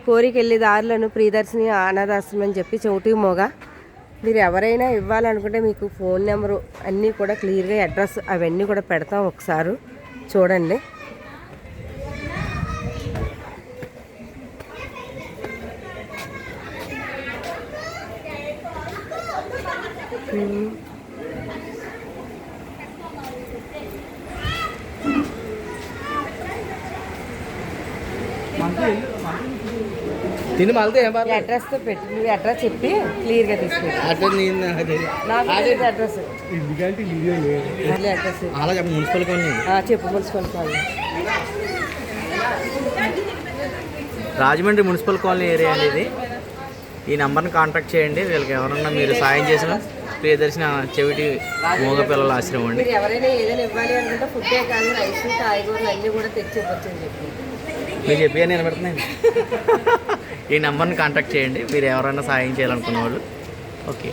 కోరికి వెళ్ళే దారిలోను ప్రియదర్శిని అనాథాశ్రమం అని చెప్పి చోటి మోగ. మీరు ఎవరైనా ఇవ్వాలనుకుంటే మీకు ఫోన్ నెంబరు అన్నీ కూడా క్లియర్గా అడ్రస్ అవన్నీ కూడా పెడతాం, ఒకసారి చూడండి. తిని మళ్ళీ అడ్రస్తో పెట్టి మీ అడ్రస్ చెప్పి క్లియర్గా తీసుకుంటాం. అడ్రస్ అలా మున్సిపల్ చెప్పు. Municipal colony, Rajahmundry municipal colony area అనేది. ఈ నెంబర్ని కాంటాక్ట్ చేయండి. వీళ్ళకి ఎవరన్నా మీరు సాయం చేసిన ప్రియదర్శిని చెవిటి మూగ పిల్లల ఆశ్రమం అండి. ఎవరైనా ఏదైనా ఇవ్వాలి అనుకుంటే ఫుడ్డే కానీ రైస్ కాయగూరలు అన్నీ కూడా తెచ్చి ఇవ్వచ్చు అని చెప్పి మీరు చెప్పి నిలబెడుతున్నాయండి. ఈ నెంబర్ని కాంటాక్ట్ చేయండి మీరు ఎవరైనా సాయం చేయాలనుకున్న వాళ్ళు. ఓకే.